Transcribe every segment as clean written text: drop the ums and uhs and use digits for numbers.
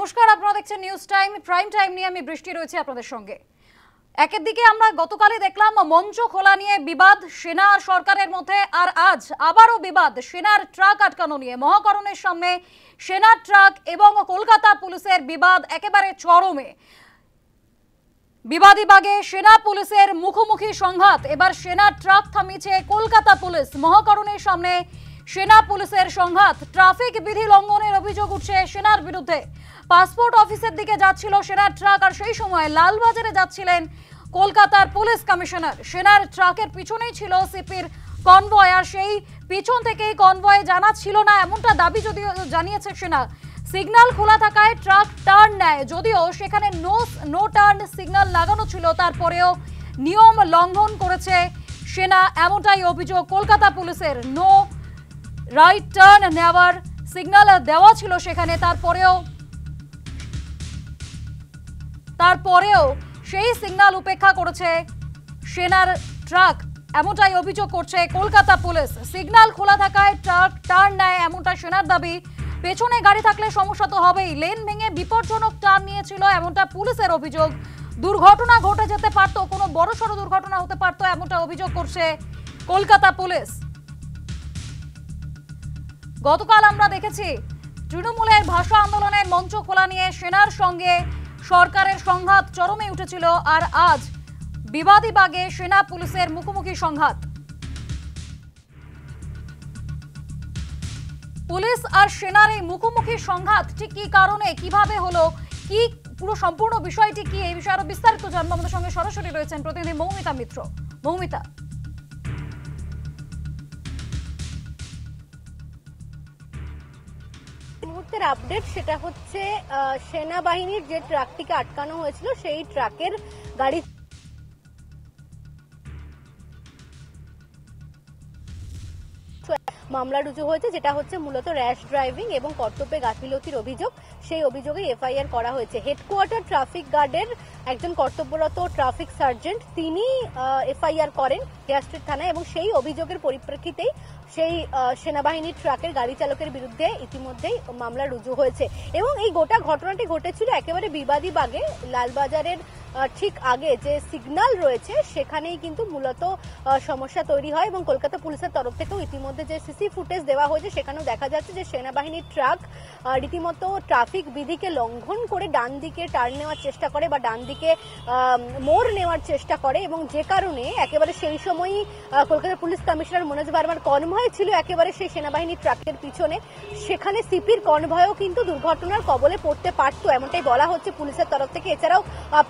নমস্কার, আপনারা দেখছেন নিউজ টাইম প্রাইম টাইম নিয়ে আমি বৃষ্টি রয়েছে আপনাদের সঙ্গে। একের দিকে আমরা গতকালই দেখলাম মঞ্চ খোলা নিয়ে বিবাদ সেনা আর সরকারের মধ্যে, আর আজ আবারও বিবাদ সেনার ট্রাক আটকানো নিয়ে। মহাকরণের সামনে সেনার ট্রাক এবং কলকাতা পুলিশের বিবাদ একেবারে চরমে। বিবাদী বাগে সেনা পুলিশের মুখোমুখি সংঘাত। এবার সেনার ট্রাক থামিয়েছে কলকাতা পুলিশ। মহাকরণের সামনে সেনা পুলিশের সংঘাত। ট্রাফিক বিধি লঙ্ঘনের অভিযোগ উঠছে সেনার বিরুদ্ধে। পাসপোর্ট অফিসের দিকে যাচ্ছিল সেনার ট্রাক, আর সেই সময় লালবাজারে যাচ্ছিলেন কলকাতার পুলিশ কমিশনার। সেনার ট্রাকের পিছনেই ছিল সিপির কনভয়, আর সেই পিছন থেকেই কনভয়ে জানা ছিল না এমনটা দাবি যদিও জানিয়েছে সেনা। সিগন্যাল খোলা থাকায় ট্রাক টার্ন নেয়, যদিও সেখানে নো টার্ন সিগন্যাল লাগানো ছিল, তারপরেও নিয়ম লঙ্ঘন করেছে সেনা, এমনটাই অভিযোগ কলকাতা পুলিশের। নো রাইট টার্ন নেওয়ার সিগন্যাল দেওয়া ছিল সেখানে, তারপরেও সেই সিগন্যাল উপেক্ষা করেছে সেনার ট্রাক, এমনটাই অভিযোগ করছে কলকাতা পুলিশ। সিগন্যাল খোলা থাকায় ট্রাক টার্ন নেয়, এমনটা সেনার দাবি। পেছনে গাড়ি থাকলে সমস্যা তো হবেই, লেন ভেঙে বিপজ্জনক টার্ন নিয়েছিল, এমনটা পুলিশের অভিযোগ। দুর্ঘটনা ঘটে যেতে পারত, কোনো বড়সড় দুর্ঘটনা হতে পারত, এমনটা অভিযোগ করছে কলকাতা পুলিশ। গতকাল আমরা দেখেছি তৃণমূলের ভাষা আন্দোলনের মঞ্চ খোলা নিয়ে সেনার সঙ্গে সরকারের সংঘাত চরমে উঠেছিল, আর আজ বিবাদী বাগে সেনা পুলিশের মুখোমুখি সংঘাত। পুলিশ আর সেনার এই মুখোমুখি সংঘাত ঠিক কি কারণে, কিভাবে হলো, কি পুরো সম্পূর্ণ বিষয়টি কি, এই বিষয়ে আরো বিস্তারিত জানবো। আমাদের সঙ্গে সরাসরি রয়েছেন প্রতিনিধি মৌমিতা মিত্র। মৌমিতা, মুহূর্তের আপডেট সেটা হচ্ছে সেনাবাহিনীর যে ট্রাকটিকে আটকানো হয়েছিল সেই ট্রাকের গাড়ি মামলা রুজু হয়েছে, যেটা হচ্ছে মূলত র্যাশ ড্রাইভিং এবং কর্তব্যে গাফিলতির অভিযোগ। সেই অভিযোগে এফআইআর করা হয়েছে। হেডকোয়ার্টার ট্রাফিক গার্ডের একজন কর্তব্যরত ট্রাফিক সার্জেন্ট তিনি এফআইআর করেন হেয়ার স্ট্রিট থানায়, এবং সেই অভিযোগের পরিপ্রেক্ষিতেই সেই সেনাবাহিনীর ট্রাকের গাড়ি চালকের বিরুদ্ধে ইতিমধ্যেই মামলা রুজু হয়েছে। এবং এই গোটা ঘটনাটি ঘটেছিল একেবারে বিবাদী বাগে। লালবাজারের ঠিক আগে যে সিগন্যাল রয়েছে সেখানেই কিন্তু মূলত সমস্যা তৈরি হয়, এবং কলকাতা পুলিশের তরফ থেকেও ইতিমধ্যে যে সিসি ফুটেজ দেওয়া হয়েছে সেখানেও দেখা যাচ্ছে যে সেনাবাহিনীর ট্রাক রীতিমতো ট্রাফিক বিধিকে লঙ্ঘন করে ডান দিকে টার্ন নেওয়ার চেষ্টা করে বা ডান দিকে মোড় নেওয়ার চেষ্টা করে, এবং যে কারণে একেবারে সেই সময়ই কলকাতা পুলিশ কমিশনার মনোজ ভার্মার কনভয় ছিল একেবারে সেই সেনাবাহিনীর ট্রাকের পিছনে। সেখানে সিপির কনভয়ও কিন্তু দুর্ঘটনার কবলে পড়তে পারতো, এমনটাই বলা হচ্ছে পুলিশের তরফ থেকে। এছাড়াও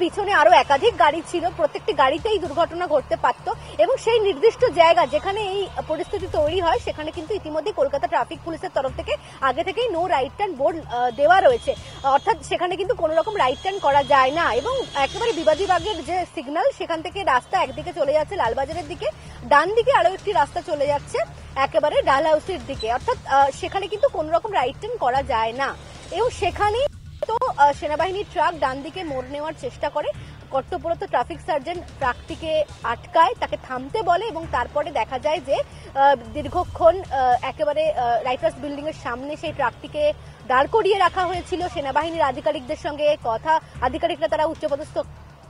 পিছনে আরো একাধিক গাড়ি ছিল, প্রত্যেকটি গাড়িতেই দুর্ঘটনা ঘটতে পারত, এবং সেই নির্দিষ্ট জায়গা যেখানে এই পরিস্থিতি তৈরি হয় সেখানে কিন্তু ইতিমধ্যে কলকাতা ট্রাফিক পুলিশের তরফ থেকে আগে থেকেই নো রাইট টার্ন বোর্ড দেওয়া রয়েছে, অর্থাৎ সেখানে কিন্তু কোনো রকম রাইট টার্ন করা যায় না। এবং একেবারে বিবাদী বাগের যে সিগন্যাল সেখান থেকে রাস্তা একদিকে চলে যাচ্ছে লালবাজারের দিকে, ডান দিকে আরো একটি রাস্তা চলে যাচ্ছে একেবারে ডালহাউসের দিকে, অর্থাৎ সেখানে কিন্তু কোনো রকম রাইট টার্ন করা যায় না। এবং সেখানে তো সেনাবাহিনীর ট্রাক ডান দিকে মোড় নেওয়ার চেষ্টা করে, কর্তব্যরত ট্রাফিক সার্জেন্ট ট্রাকটিকে আটকায়, তাকে থামতে বলে, এবং তারপরে দেখা যায় যে দীর্ঘক্ষণ একেবারে রাইটার্স বিল্ডিং এর সামনে সেই ট্রাকটিকে দাঁড় করিয়ে রাখা হয়েছিল। সেনাবাহিনীর আধিকারিকদের সঙ্গে আধিকারিকরা তারা উচ্চপদস্থ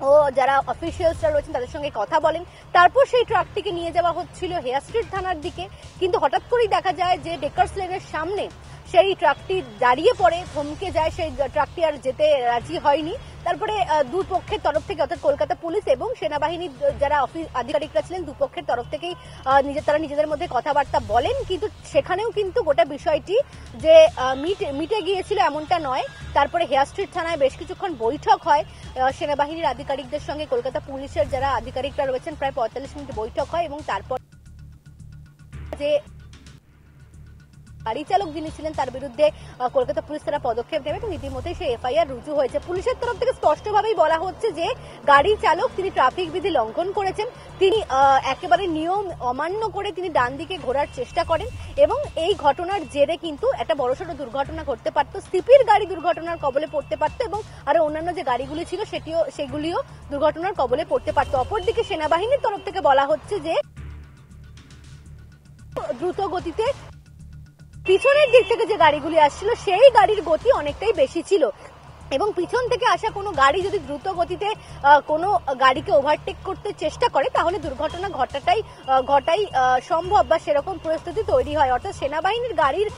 ও যারা অফিসিয়ালসরা রয়েছেন তাদের সঙ্গে কথা বলেন। তারপর সেই ট্রাকটিকে নিয়ে যাওয়া হচ্ছিল হেয়ার স্ট্রিট থানার দিকে, কিন্তু হঠাৎ করেই দেখা যায় যে ডেকার্স লেনের সামনে সেই ট্রাকটি দাঁড়িয়ে পড়ে, থমকে যায়, সেই ট্রাকটি আর যেতে রাজি হয়নি। তারপরে দুপক্ষের তরফ থেকে, অর্থাৎ কলকাতা পুলিশ এবং সেনাবাহিনীর যারা আধিকারিকরা ছিলেন দুপক্ষের তরফ থেকেই তারা নিজেদের মধ্যে কথাবার্তা বলেন, কিন্তু সেখানেও কিন্তু গোটা বিষয়টি যে মিটে গিয়েছিল এমনটা নয়। তারপরে হেয়ার স্ট্রিট থানায় বেশ কিছুক্ষণ বৈঠক হয় সেনাবাহিনীর আধিকারিকদের সঙ্গে, কলকাতা পুলিশের যারা আধিকারিকরা রয়েছেন প্রায় 45 মিনিট বৈঠক হয়, এবং তারপর যে গাড়ি চালক যিনি ছিলেন তার বিরুদ্ধে কলকাতা পুলিশ তারা পদক্ষেপ নেবে, এবং ইতিমধ্যে সেই এফআইআর রুজু হয়েছে। পুলিশের তরফ থেকে স্পষ্টভাবেই বলা হচ্ছে যে গাড়ি চালক তিনি ট্রাফিক বিধি লঙ্ঘন করেছেন, তিনি একেবারে নিয়ম অমান্য করে তিনি ডান দিকে ঘোরার চেষ্টা করেন, এবং এই ঘটনার জেরে কিন্তু একটা বড়সড় দুর্ঘটনা ঘটতে পারত। সিপির গাড়ি দুর্ঘটনার কবলে পড়তে পারত, এবং আরো অন্যান্য যে গাড়িগুলি ছিল সেগুলিও দুর্ঘটনার কবলে পড়তে পারত। অপরদিকে সেনাবাহিনীর তরফ থেকে বলা হচ্ছে যে দ্রুত গতিতে পিছনের দিক থেকে যে গাড়িগুলি আসছিল সেই গাড়ির গতি অনেকটাই বেশি ছিল, এবং পিছন থেকে আসা কোনো গাড়ি যদি দ্রুত গতিতে কোনো গাড়িকে ওভারটেক করতে চেষ্টা করে তাহলে দুর্ঘটনা ঘটাই সম্ভব বা সেরকম পরিস্থিতি তৈরি হয়। অর্থাৎ সেনাবাহিনীর গাড়ির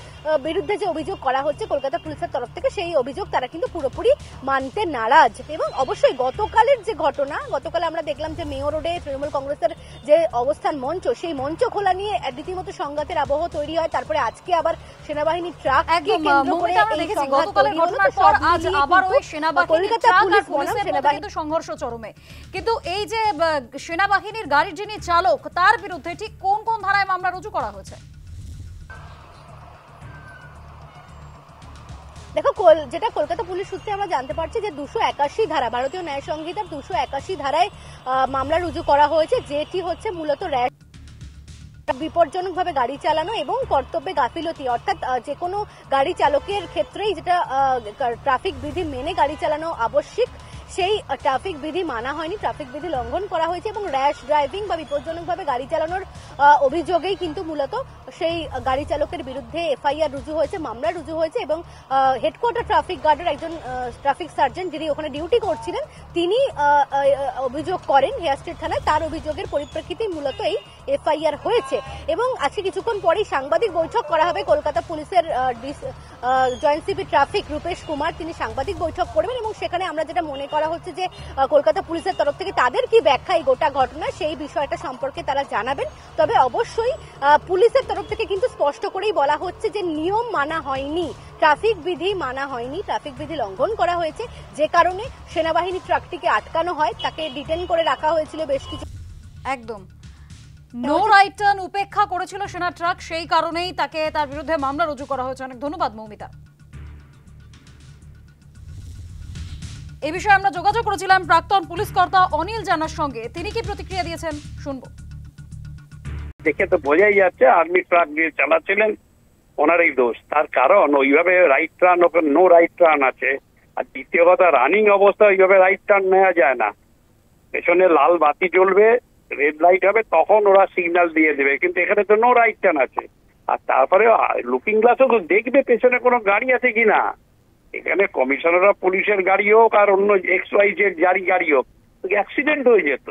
বিরুদ্ধে যে অভিযোগ করা হচ্ছে কলকাতা পুলিশের তরফ থেকে, সেই অভিযোগ তারা কিন্তু পুরোপুরি মানতে নারাজ। এবং অবশ্যই গতকালের যে ঘটনা, গতকাল আমরা দেখলাম যে মেয়র রোডে তৃণমূল কংগ্রেসের যে অবস্থান মঞ্চ, সেই মঞ্চ খোলা নিয়ে রীতিমতো সংঘাতের আবহ তৈরি হয়। তারপরে আজকে আবার সেনাবাহিনীর ট্রাক সংঘর্ষ চরমে। কিন্তু এই যে সেনাবাহিনীর গাড়ির যিনি চালক, তার বিরুদ্ধে ঠিক কোন কোন ধারায় মামলা রুজু করা হয়েছে? দেখো, যেটা কলকাতা পুলিশ সূত্রে আমরা জানতে পারছি যে 281 ধারা, ভারতীয় ন্যায় সংহিতার 281 ধারায় মামলা রুজু করা হয়েছে, যেটি হচ্ছে মূলত বিপজ্জনকভাবে গাড়ি চালানো এবং কর্তব্যে গাফিলতি। অর্থাৎ যে কোনো গাড়ি চালকের ক্ষেত্রেই যেটা ট্রাফিক বিধি মেনে গাড়ি চালানো আবশ্যিক, সেই ট্রাফিক বিধি মানা হয়নি, ট্রাফিক বিধি লঙ্ঘন করা হয়েছে এবং র্যাশ ড্রাইভিং বা বিপজ্জনকভাবে গাড়ি চালানোর অভিযোগেই কিন্তু মূলত সেই গাড়ি চালকের বিরুদ্ধে এফআইআর রুজু হয়েছে, মামলা রুজু হয়েছে। এবং হেডকোয়ার্টার ট্রাফিক গার্ডের একজন ট্রাফিক সার্জেন্ট যিনি ওখানে ডিউটি করছিলেন, তিনি অভিযোগ করেন হেয়ার স্ট্রিট থানায়। তার অভিযোগের পরিপ্রেক্ষিতেই মূলত এই এফআইআর হয়েছে। এবং আজকে কিছুক্ষণ পরেই সাংবাদিক বৈঠক করা হবে। কলকাতা পুলিশের joint CP traffic Rupesh Kumar, তিনি সাংবাদিক বৈঠক করবেন এবং সেখানে আমরা যেটা মনে করা হচ্ছে যে কলকাতা পুলিশের তরফ থেকে তাদের কি ব্যাখ্যা এই গোটা ঘটনা, সেই বিষয়টা সম্পর্কে তারা জানাবেন। তবে অবশ্যই পুলিশের তরফ থেকে কিন্তু স্পষ্ট করেই বলা হচ্ছে যে নিয়ম মানা হয়নি, ট্রাফিক বিধি মানা হয়নি, ট্রাফিক বিধি লঙ্ঘন করা হয়েছে, যে কারণে সেনাবাহিনী ট্রাকটিকে আটকানো হয়, তাকে ডিটেইন করে রাখা হয়েছিল বেশ কিছু। একদম নো রাইট টার্ন উপেক্ষা করেছিল সেনা ট্রাক, সেই কারণেই তার বিরুদ্ধে মামলা রুজু করা হয়েছে। অনেক ধন্যবাদ মৌমিতা। এই বিষয়ে আমরা যোগাযোগ করেছিলাম প্রাক্তন পুলিশ কর্তা অনিল জানার সঙ্গে, তিনি কি প্রতিক্রিয়া দিয়েছেন শুনবো। দেখে তো বোঝাই যাচ্ছে আর্মি ট্রাক দিয়ে চালাচ্ছিলেন, ওনারই দোষ। তার কারণ ওইভাবে right turn, no right turn আছে। আর দ্বিতীয় কথা, রানিং অবস্থা ওইভাবে রাইট টার্ন নেওয়া যায় না। পেছনে লাল বাতি জ্বলবে, রেড লাইট হবে, তখন ওরা সিগন্যাল দিয়ে দেবে। কিন্তু এখানে তো নো রাইট টার্ন আছে। আর তারপরে লুকিং গ্লাসও তো দেখবে পেছনে কোনো গাড়ি আছে কিনা। এখানে কমিশনার অফ পুলিশের গাড়ি হোক আর অন্য XYZ গাড়ি হোক, অ্যাক্সিডেন্ট হয়ে যেত।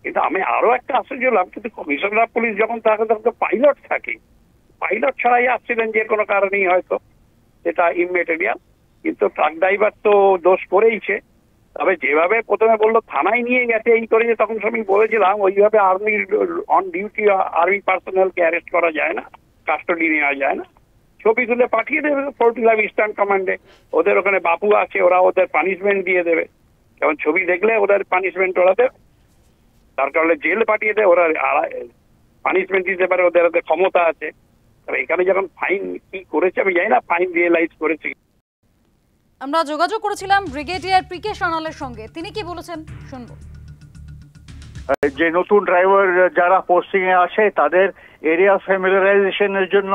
কিন্তু আমি আরো একটা আশ্চর্য হলাম, কিন্তু কমিশনার অফ পুলিশ যখন থাকে তখন তো পাইলট থাকে, পাইলট ছাড়াই অ্যাক্সিডেন্ট যে কোনো কারণেই হয়তো, সেটা ইমমেটেরিয়াল। কিন্তু ট্রাক ড্রাইভার তো দোষ করেইছে। তবে যেভাবে প্রথমে বললো থানায় নিয়ে গেছে এই করেছে, তখন আমি বলেছিলাম ওইভাবে আর্মি অন ডিউটি আর্মি পার্সোনালকে অ্যারেস্ট করা যায় না, কাস্টডি নেওয়া যায় না। ছবি তুলে পাঠিয়ে দেবে 45 ইস্টার্ন কমান্ডে, ওদের ওখানে বাপু আছে, ওরা ওদের পানিশমেন্ট দিয়ে দেবে। যেমন ছবি দেখলে ওদের পানিশমেন্ট ওরা দেবে, তার কারণে জেল পাঠিয়ে দেয়, ওরা পানিশমেন্ট দিতে পারে, ওদের ওদের ক্ষমতা আছে। তবে এখানে যখন ফাইন কি করেছে আমি জানি না, ফাইন রিয়েলাইজ করেছে। আমরা যোগাযোগ করেছিলাম ব্রিগেডিয়ার পিকে সানালের সঙ্গে, তিনি কি বলেছেন শুনবো। যে নতুন ড্রাইভার যারা পোস্টিং এ আসে তাদের এরিয়া ফ্যামিলিয়ারাইজেশনের জন্য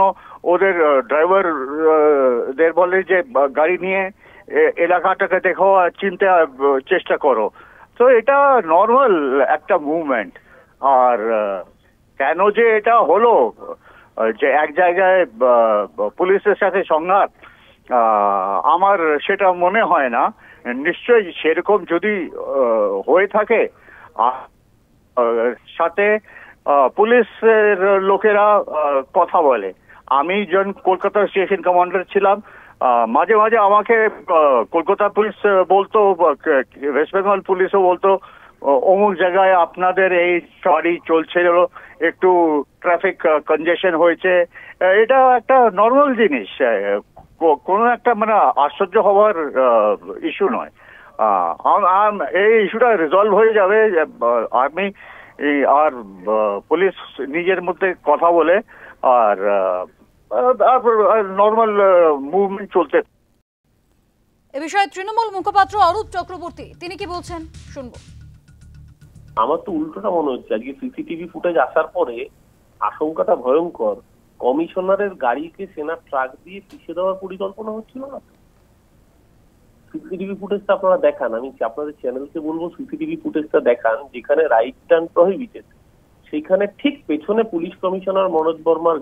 ওদের ড্রাইভারদের বলে যে গাড়ি নিয়ে এলাকাটাকে দেখো, চিনতে চেষ্টা করো। তো এটা নর্মাল একটা মুভমেন্ট। আর কেন যে এটা হলো, যে এক জায়গায় পুলিশের সাথে সংঘাত, আমার সেটা মনে হয় না। নিশ্চয়ই সেরকম যদি হয়ে থাকে, সাথে পুলিশের লোকেরা কথা বলে। আমি যখন কলকাতা স্টেশন কমান্ডার ছিলাম, মাঝে মাঝে আমাকে কলকাতা পুলিশ বলতো, ওয়েস্ট বেঙ্গল পুলিশও বলতো, অমুক জায়গায় আপনাদের এই গাড়ি চলছিল, একটু ট্রাফিক কনজেশন হয়েছে। এটা একটা নর্মাল জিনিস, কোনো একটা মানে আশ্চর্য হওয়ার ইস্যু নয়। এই ইস্যুটা রিজলভ হয়ে যাবে। আমি আর পুলিশ নিজের মধ্যে কথা বলে আর নর্মাল মুভমেন্ট চলতে। এ বিষয়ে তৃণমূল মুখপাত্র অরূপ চক্রবর্তী, তিনি কি বলছেন শুনবো। আমার তো উল্টোটা মনে হচ্ছে, আজকে সিসিটিভি ফুটেজ আসার পরে আশঙ্কাটা ভয়ঙ্কর। কমিশনারের গাড়িকে সেনা ট্রাক দিয়ে পিছিয়ে দেওয়ার পরিকল্পনা হচ্ছিল না। সিসিটিভি ফুটেজটা আপনারা দেখান, আমি আপনাদের চ্যানেলকে বলবো সিসিটিভি ফুটেজটা দেখান, যেখানে রাইট টার্ন প্রহিবিটেড, সেখানে ঠিক পেছনে পুলিশ কমিশনার মনোজ বর্মার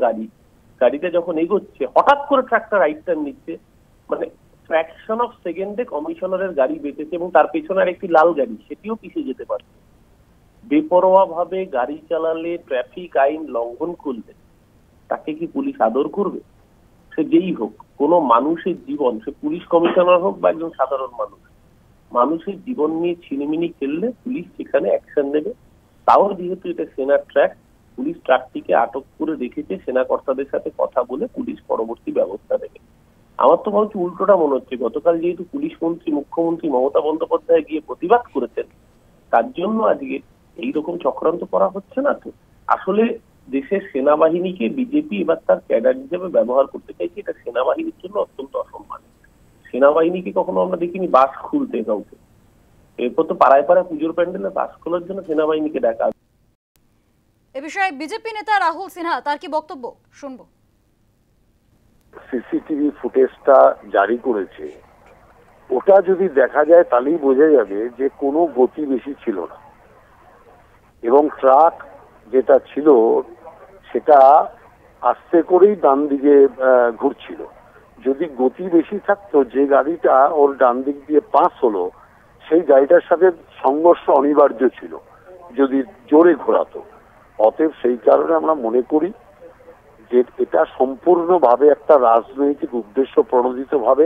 গাড়িতে যখন এগোচ্ছে, হঠাৎ করে ট্রাকটা রাইট টার্ন নিচ্ছে। মানে ফ্র্যাকশন অফ সেকেন্ডে কমিশনারের গাড়ি বেঁচেছে এবং তার পেছনে আর একটি লাল গাড়ি, সেটিও পিছিয়ে যেতে পারে। বেপরোয়া ভাবে গাড়ি চালালে, ট্রাফিক আইন লঙ্ঘন করলে তাকে কি পুলিশ আদর করবে? সে যেই হোক, কোনো মানুষের জীবন, সে পুলিশ কমিশনার হোক বা একজন সাধারণ মানুষ, মানুষের জীবন নিয়ে ছিনিমিনি খেললে পুলিশ সেখানে অ্যাকশন নেবে। তাও যেহেতু এটা সেনার ট্র্যাক, পুলিশ ট্রাকটিকে আটক করে রেখেছে, সেনা কর্তাদের সাথে কথা বলে পুলিশ পরবর্তী ব্যবস্থা নেবে। আমার তো বলছি উল্টোটা মনে হচ্ছে, গতকাল যেহেতু পুলিশ মন্ত্রী, মুখ্যমন্ত্রী মমতা বন্দ্যোপাধ্যায় গিয়ে প্রতিবাদ করেছেন, তার জন্য আজকে এইরকম চক্রান্ত করা হচ্ছে না তো। আসলে দেশের সেনাবাহিনীকে বিজেপি এবার তার ক্যাডার হিসেবে ব্যবহার করতে চাইছে, এটা সেনাবাহিনীর জন্য অত্যন্ত অসম্মান। সেনাবাহিনীকে কখনো আমরা দেখিনি বাস খুলতে কাউকে, এরপর তো পাড়ায় পাড়ায় পুজোর প্যান্ডেলে বাস খোলার জন্য সেনাবাহিনীকে ডাকা। এ বিষয়ে বিজেপি নেতা রাহুল সিনহা তার কি বক্তব্য শুনবো। সিসিটিভি ফুটেজটা জারি করেছে, ওটা যদি দেখা যায় তাহলেই বোঝা যাবে যে কোনো গতি বেশি ছিল না এবং ট্রাক যেটা ছিল সেটা আস্তে করেই ডান দিকে ঘুরছিল। যদি গতি বেশি থাকতো, যে গাড়িটা ওর ডান দিক দিয়ে পাস হলো সেই গাড়িটার সাথে সংঘর্ষ অনিবার্য ছিল যদি জোরে ঘোরাতো। অতএব সেই কারণে আমরা মনে করি যে এটা সম্পূর্ণভাবে একটা রাজনৈতিক উদ্দেশ্য প্রণোদিত ভাবে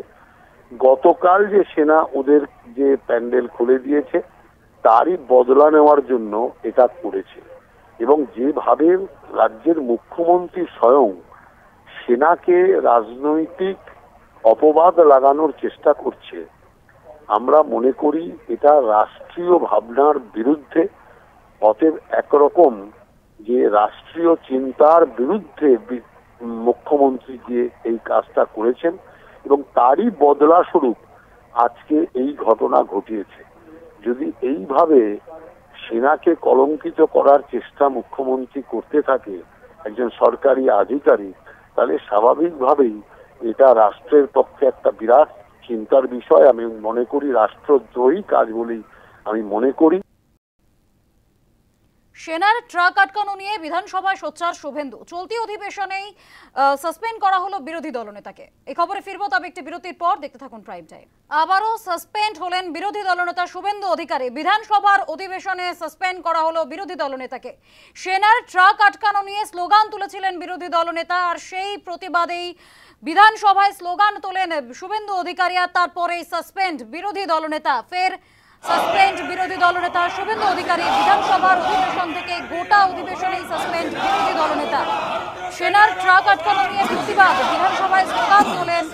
গতকাল যে সেনা ওদের যে প্যান্ডেল খুলে দিয়েছে তারই বদলা নেওয়ার জন্য এটা করেছে। এবং যেভাবে রাজ্যের মুখ্যমন্ত্রী স্বয়ং সেনাকে রাজনৈতিক অপবাদ লাগানোর চেষ্টা করছে, আমরা মনে করি এটা রাষ্ট্রীয় ভাবনার বিরুদ্ধে। অতএব একরকম যে রাষ্ট্রীয় চিন্তার বিরুদ্ধে মুখ্যমন্ত্রী যে এই কাজটা করেছেন এবং তারই বদলা স্বরূপ আজকে এই ঘটনা ঘটিয়েছে। যদি এইভাবে সেনাকে কলঙ্কিত করার চেষ্টা মুখ্যমন্ত্রী করতে থাকে একজন সরকারি আধিকারিক, তাহলে স্বাভাবিকভাবেই এটা রাষ্ট্রের পক্ষে একটা বিরাট চিন্তার বিষয়। আমি মনে করি রাষ্ট্রদ্রোহী কাজ বলেই আমি মনে করি। সেনার ট্রাক আটকানো নিয়ে বিধানসভায় সোচ্চার শুভেন্দু। চলতি অধিবেশনেই সাসপেন্ড করা হলো বিরোধী দলনেতাকে। এই খবরে ফিরবো, তবে একটি বিরতির পর। দেখতে থাকুন প্রাইম টাইম। আবারও সাসপেন্ড হলেন বিরোধী দলনেতা শুভেন্দু অধিকারী। বিধানসভার অধিবেশনে সাসপেন্ড করা হলো বিরোধী দলনেতাকে। সেনার ট্রাক আটকানো নিয়ে স্লোগান তুলেছিলেন বিরোধী দলনেতা, আর সেই প্রতিবাদেই বিধানসভায় স্লোগান তোলেন শুভেন্দু অধিকারী, আর তারপরেই সাসপেন্ড বিরোধী দলনেতা। ফের সাসপেন্ড বিরোধী দলনেতা শুভেন্দু অধিকারী। বিধানসভার অধিবেশন থেকে গোটা অধিবেশনেই সাসপেন্ড বিরোধী দলনেতা। সেনার ট্রাক আটকানো নিয়ে প্রতিবাদ, বিধানসভায় স্লোগান তোলেন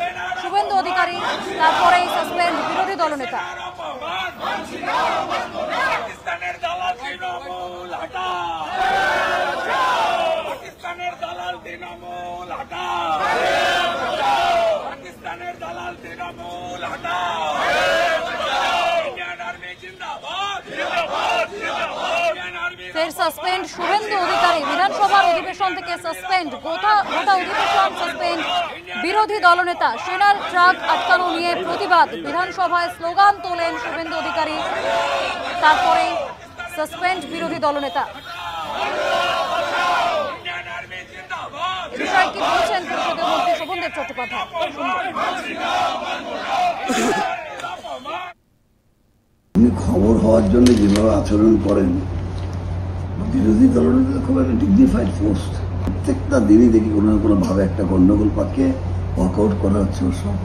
শুভেন্দু অধিকারী, তারপরেই সাসপেন্ড বিরোধী দলনেতা। ফের সাসপেন্ড শুভেন্দু অধিকারী। বিধানসভার অধিবেশন থেকে সাসপেন্ড, গোটা অধিবেশন সাসপেন্ড বিরোধী দলনেতা। সেনার ট্রাক আটকানো নিয়ে প্রতিবাদ, বিধানসভায় স্লোগান তোলেন শুভেন্দু অধিকারী, তারপরে সাসপেন্ড বিরোধী দলনেতা। বিষয়ে কি বলছেন পরিষদের মন্ত্রী শোভনদেব চট্টোপাধ্যায়? খবর হওয়ার জন্য যেভাবে আচরণ করেন বিরোধী দলনেতা, খুব একটা ডিগনিফাইড পোস্ট। প্রত্যেকটা দিনই দেখি কোনো না কোনো ভাবে একটা গন্ডগোল পাকিয়ে ওয়ার্কআউট করা হচ্ছে। সব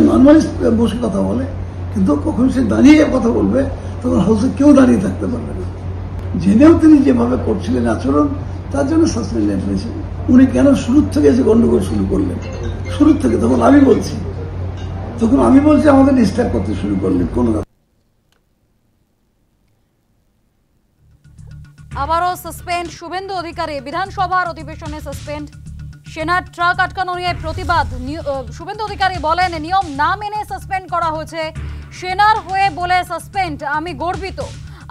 নর্মালি বসে কথা বলে, কিন্তু কখন সে দাঁড়িয়ে কথা বলবে তখন হাউসে কেউ দাঁড়িয়ে থাকতে পারবে না। জেনেও তিনি যেভাবে করছিলেন আচরণ, তার জন্য সাসপেন্ড হয়েছে। উনি কেন শুরুর থেকে এসে গন্ডগোল শুরু করলেন? শুরুর থেকে তখন আমি বলছি আমাদের ডিস্টার্ব করতে শুরু করলেন। কোন আবারও সাসপেন্ড শুভেন্দু অধিকারী। বিধানসভার অধিবেশনে সাসপেন্ড। সেনার ট্রাক আটকানো নিয়ে প্রতিবাদ। শুভেন্দু অধিকারী বলেন, নিয়ম না মেনে সাসপেন্ড করা হয়েছে। সেনার হয়ে বলে সাসপেন্ড, আমি গর্বিত।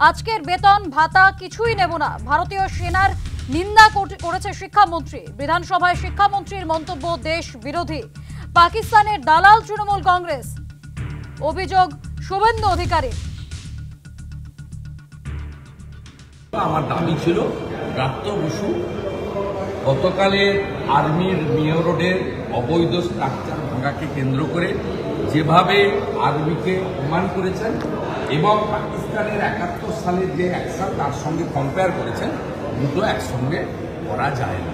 আজকের বেতন ভাতা কিছুই নেব না। ভারতীয় সেনার নিন্দা করেছে শিক্ষামন্ত্রী। বিধানসভায় শিক্ষামন্ত্রীর মন্তব্য দেশ বিরোধী। পাকিস্তানের দালাল তৃণমূল কংগ্রেস, অভিযোগ শুভেন্দু অধিকারী। আমার দাবি ছিল ব্রাত্য বসু গতকালের আর্মির মেয়র রোডের অবৈধ স্ট্রাকচার ভাঙাকে কেন্দ্র করে যেভাবে আর্মিকে অপমান করেছেন এবং পাকিস্তানের 71 সালের যে অ্যাকশন তার সঙ্গে কম্পেয়ার করেছেন, দুটো একসঙ্গে করা যায় না।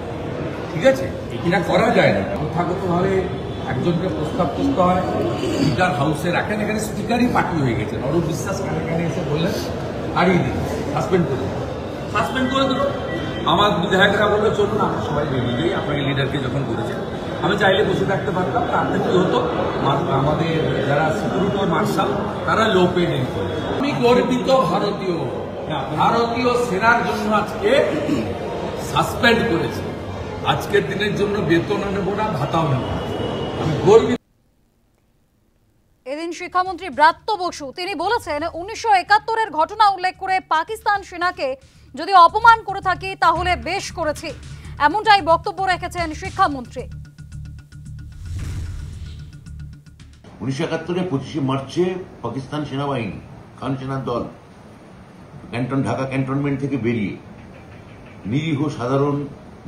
ঠিক আছে, এটা করা যায় না। প্রথাগতভাবে একজনকে প্রস্তাব করতে হয়, স্পিকার হাউসে রাখেন। এখানে স্পিকারই পার্টি হয়ে গেছেন। অরূপ বিশ্বাস কানে এসে বললেন হারিয়ে দিন, সাসপেন্ড করে দিন। সাসপেন্ড করে দিল। আমার বিধায়করা বললো চলুন আমরা সবাই বেরিয়ে যাই, আপনাকে লিডারকে যখন করেছেন। আমি চাইলে বসে থাকতে পারতাম, তাতে কি হতো, আমাদের যারা সিকিউরিটি মার্শাল তারা লো পেড করে। আমি গর্বিত ভারতীয় সেনার জন্য আজকে সাসপেন্ড করেছে। আজকের দিনের জন্য বেতন নেব না, ভাতাও নেব না। আমি গর্বিত। এদিন শিক্ষামন্ত্রী ব্রাত্য বসু তিনি বলেছেন 1971-এর ঘটনা উল্লেখ করে পাকিস্তান সেনাকে যদি অপমান করে থাকি তাহলে বেশ করেছি, এমনটাই বক্তব্য রেখেছেন শিক্ষামন্ত্রী। 1971-এ 25শে মার্চে পাকিস্তান সেনাবাহিনী, খান সেনার দল ঢাকা ক্যান্টনমেন্ট থেকে বেরিয়ে নিরীহ সাধারণ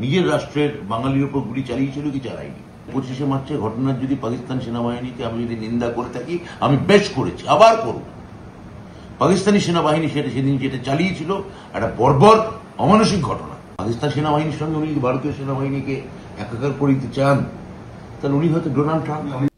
নিজের রাষ্ট্রের বাঙালির উপর গুলি চালিয়েছিল কি চালায়নি? 25শে মার্চের ঘটনার যদি পাকিস্তান সেনাবাহিনীকে আমি যদি নিন্দা করে থাকি, আমি বেশ করেছি, আবার করব। পাকিস্তানি সেনাবাহিনী সেদিন যেটা চালিয়েছিল একটা বর্বর অমানসিক ঘটনা। পাকিস্তান সেনাবাহিনীর সঙ্গে উনি যদি ভারতীয় সেনাবাহিনীকে একাকার করে দিতে চান, তাহলে উনি হয়তো ডোনাল্ড ট্রাম্প।